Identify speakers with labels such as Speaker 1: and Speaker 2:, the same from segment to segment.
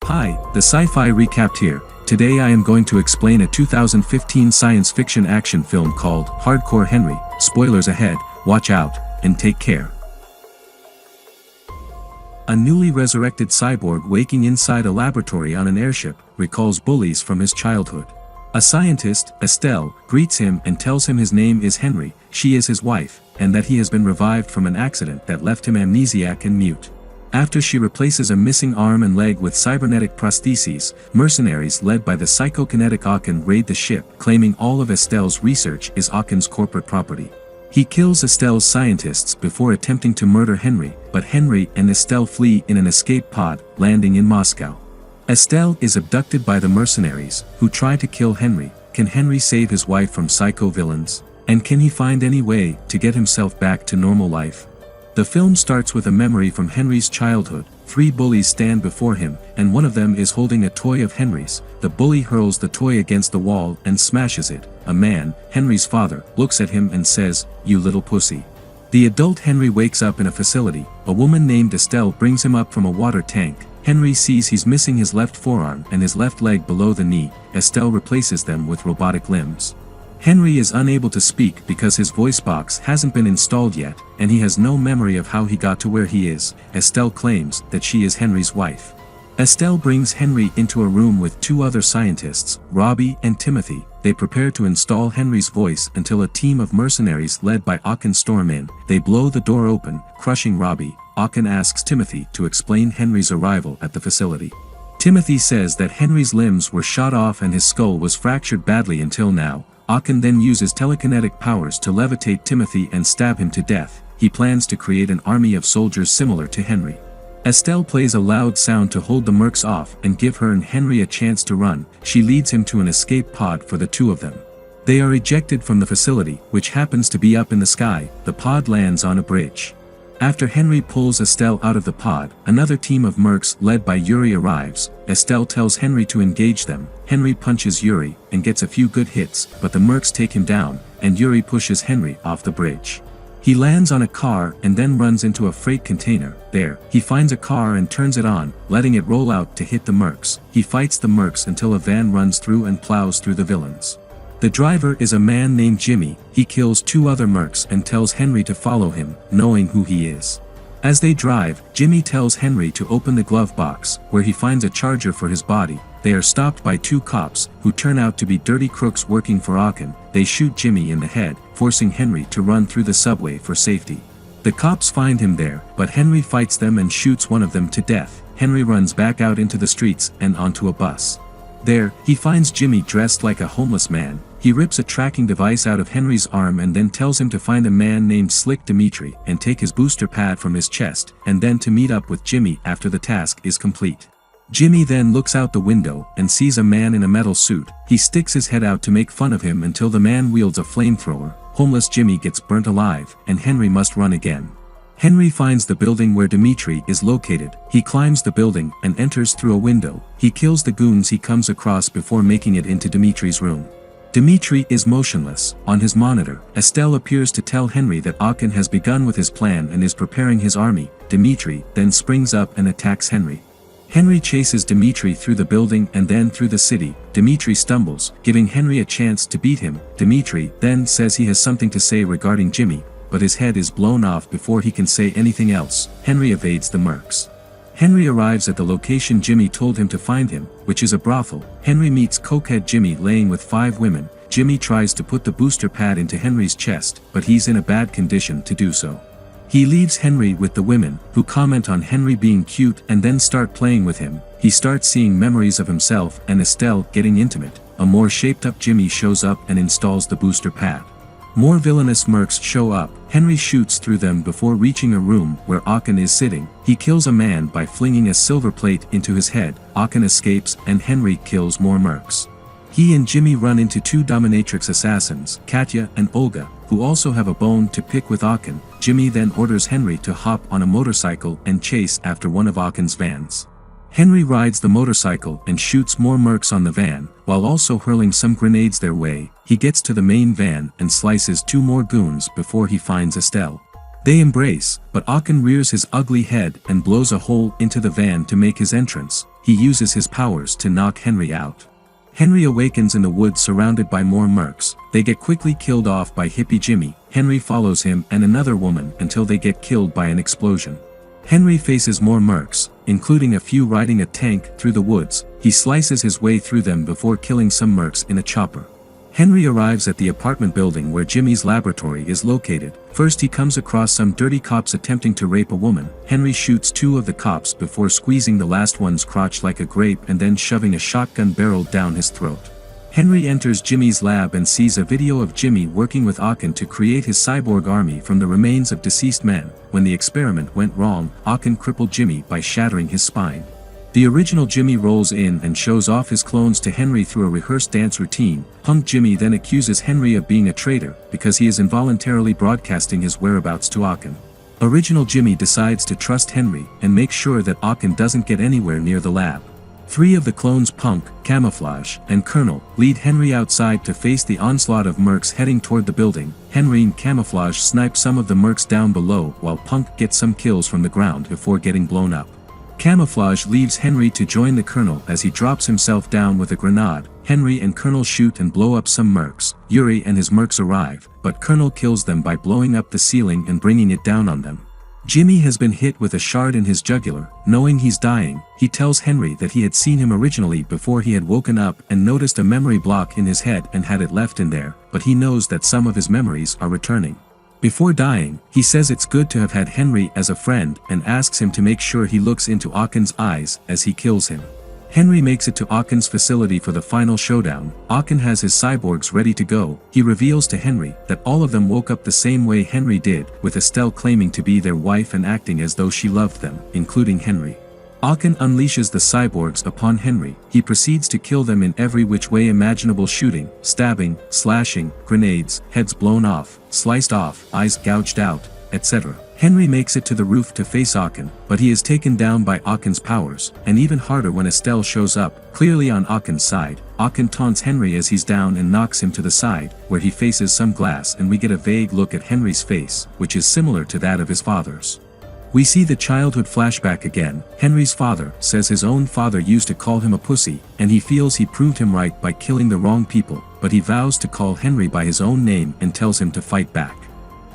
Speaker 1: Hi, the Sci-Fi Recapped here. Today I am going to explain a 2015 science fiction action film called Hardcore Henry. Spoilers ahead, watch out, and take care. A newly resurrected cyborg waking inside a laboratory on an airship recalls bullies from his childhood. A scientist, Estelle, greets him and tells him his name is Henry, she is his wife, and that he has been revived from an accident that left him amnesiac and mute. After she replaces a missing arm and leg with cybernetic prostheses, mercenaries led by the psychokinetic Aachen raid the ship, claiming all of Estelle's research is Aachen's corporate property. He kills Estelle's scientists before attempting to murder Henry, but Henry and Estelle flee in an escape pod, landing in Moscow. Estelle is abducted by the mercenaries, who try to kill Henry. Can Henry save his wife from psycho villains? And can he find any way to get himself back to normal life? The film starts with a memory from Henry's childhood. 3 bullies stand before him, and one of them is holding a toy of Henry's. The bully hurls the toy against the wall and smashes it. A man, Henry's father, looks at him and says, "You little pussy." The adult Henry wakes up in a facility. A woman named Estelle brings him up from a water tank. Henry sees he's missing his left forearm and his left leg below the knee. Estelle replaces them with robotic limbs. Henry is unable to speak because his voice box hasn't been installed yet, and he has no memory of how he got to where he is. Estelle claims that she is Henry's wife. Estelle brings Henry into a room with 2 other scientists, Robbie and Timothy. They prepare to install Henry's voice until a team of mercenaries led by Aachen storm in. They blow the door open, crushing Robbie. Aachen asks Timothy to explain Henry's arrival at the facility. Timothy says that Henry's limbs were shot off and his skull was fractured badly until now. Aachen then uses telekinetic powers to levitate Timothy and stab him to death. He plans to create an army of soldiers similar to Henry. Estelle plays a loud sound to hold the mercs off and give her and Henry a chance to run. She leads him to an escape pod for the 2 of them. They are ejected from the facility, which happens to be up in the sky. The pod lands on a bridge. After Henry pulls Estelle out of the pod, another team of mercs led by Yuri arrives. Estelle tells Henry to engage them. Henry punches Yuri and gets a few good hits, but the mercs take him down, and Yuri pushes Henry off the bridge. He lands on a car and then runs into a freight container. There, he finds a car and turns it on, letting it roll out to hit the mercs. He fights the mercs until a van runs through and plows through the villains. The driver is a man named Jimmy. He kills 2 other mercs and tells Henry to follow him, knowing who he is. As they drive, Jimmy tells Henry to open the glove box, where he finds a charger for his body. They are stopped by 2 cops, who turn out to be dirty crooks working for Aachen. They shoot Jimmy in the head, forcing Henry to run through the subway for safety. The cops find him there, but Henry fights them and shoots one of them to death. Henry runs back out into the streets and onto a bus. There, he finds Jimmy dressed like a homeless man. He rips a tracking device out of Henry's arm and then tells him to find a man named Slick Dimitri and take his booster pad from his chest, and then to meet up with Jimmy after the task is complete. Jimmy then looks out the window and sees a man in a metal suit. He sticks his head out to make fun of him until the man wields a flamethrower. Homeless Jimmy gets burnt alive, and Henry must run again. Henry finds the building where Dimitri is located. He climbs the building and enters through a window. He kills the goons he comes across before making it into Dimitri's room. Dimitri is motionless. On his monitor, Estelle appears to tell Henry that Aachen has begun with his plan and is preparing his army. Dimitri then springs up and attacks Henry. Henry chases Dimitri through the building and then through the city. Dimitri stumbles, giving Henry a chance to beat him. Dimitri then says he has something to say regarding Jimmy, but his head is blown off before he can say anything else. Henry evades the mercs. Henry arrives at the location Jimmy told him to find him, which is a brothel. Henry meets cokehead Jimmy laying with 5 women. Jimmy tries to put the booster pad into Henry's chest, but he's in a bad condition to do so. He leaves Henry with the women, who comment on Henry being cute and then start playing with him. He starts seeing memories of himself and Estelle getting intimate. A more shaped up Jimmy shows up and installs the booster pad. More villainous mercs show up. Henry shoots through them before reaching a room where Aachen is sitting. He kills a man by flinging a silver plate into his head. Aachen escapes and Henry kills more mercs. He and Jimmy run into 2 dominatrix assassins, Katya and Olga, who also have a bone to pick with Aachen. Jimmy then orders Henry to hop on a motorcycle and chase after one of Aachen's vans. Henry rides the motorcycle and shoots more mercs on the van, while also hurling some grenades their way. He gets to the main van and slices 2 more goons before he finds Estelle. They embrace, but Aachen rears his ugly head and blows a hole into the van to make his entrance. he uses his powers to knock Henry out. Henry awakens in the woods surrounded by more mercs. They get quickly killed off by Hippie Jimmy. Henry follows him and another woman until they get killed by an explosion. Henry faces more mercs, including a few riding a tank through the woods. He slices his way through them before killing some mercs in a chopper. Henry arrives at the apartment building where Jimmy's laboratory is located. First he comes across some dirty cops attempting to rape a woman. Henry shoots 2 of the cops before squeezing the last one's crotch like a grape and then shoving a shotgun barrel down his throat. Henry enters Jimmy's lab and sees a video of Jimmy working with Aachen to create his cyborg army from the remains of deceased men. When the experiment went wrong, Aachen crippled Jimmy by shattering his spine. The original Jimmy rolls in and shows off his clones to Henry through a rehearsed dance routine. Punk Jimmy then accuses Henry of being a traitor because he is involuntarily broadcasting his whereabouts to Aachen. Original Jimmy decides to trust Henry and make sure that Aachen doesn't get anywhere near the lab. 3 of the clones, Punk, Camouflage, and Colonel, lead Henry outside to face the onslaught of mercs heading toward the building. Henry and Camouflage snipe some of the mercs down below while Punk gets some kills from the ground before getting blown up. Camouflage leaves Henry to join the Colonel as he drops himself down with a grenade. Henry and Colonel shoot and blow up some mercs. Yuri and his mercs arrive, but Colonel kills them by blowing up the ceiling and bringing it down on them. Jimmy has been hit with a shard in his jugular. Knowing he's dying, he tells Henry that he had seen him originally before he had woken up and noticed a memory block in his head and had it left in there, but he knows that some of his memories are returning. Before dying, he says it's good to have had Henry as a friend and asks him to make sure he looks into Aachen's eyes as he kills him. Henry makes it to Aachen's facility for the final showdown. Aachen has his cyborgs ready to go. He reveals to Henry that all of them woke up the same way Henry did, with Estelle claiming to be their wife and acting as though she loved them, including Henry. Aachen unleashes the cyborgs upon Henry. He proceeds to kill them in every which way imaginable, shooting, stabbing, slashing, grenades, heads blown off, sliced off, eyes gouged out, etc. Henry makes it to the roof to face Aachen, but he is taken down by Aachen's powers, and even harder when Estelle shows up, clearly on Aachen's side. Aachen taunts Henry as he's down and knocks him to the side, where he faces some glass and we get a vague look at Henry's face, which is similar to that of his father's. We see the childhood flashback again. Henry's father says his own father used to call him a pussy, and he feels he proved him right by killing the wrong people, but he vows to call Henry by his own name and tells him to fight back.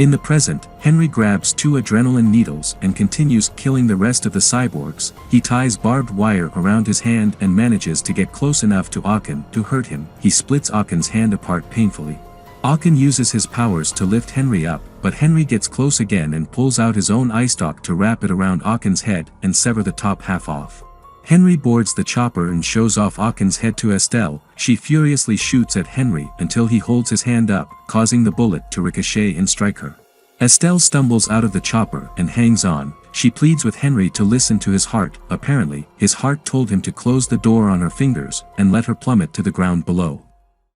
Speaker 1: In the present, Henry grabs 2 adrenaline needles and continues killing the rest of the cyborgs. He ties barbed wire around his hand and manages to get close enough to Aachen to hurt him. He splits Aachen's hand apart painfully. Aachen uses his powers to lift Henry up, but Henry gets close again and pulls out his own eye stalk to wrap it around Aachen's head and sever the top half off. Henry boards the chopper and shows off Aachen's head to Estelle. She furiously shoots at Henry until he holds his hand up, causing the bullet to ricochet and strike her. Estelle stumbles out of the chopper and hangs on. She pleads with Henry to listen to his heart. Apparently, his heart told him to close the door on her fingers and let her plummet to the ground below.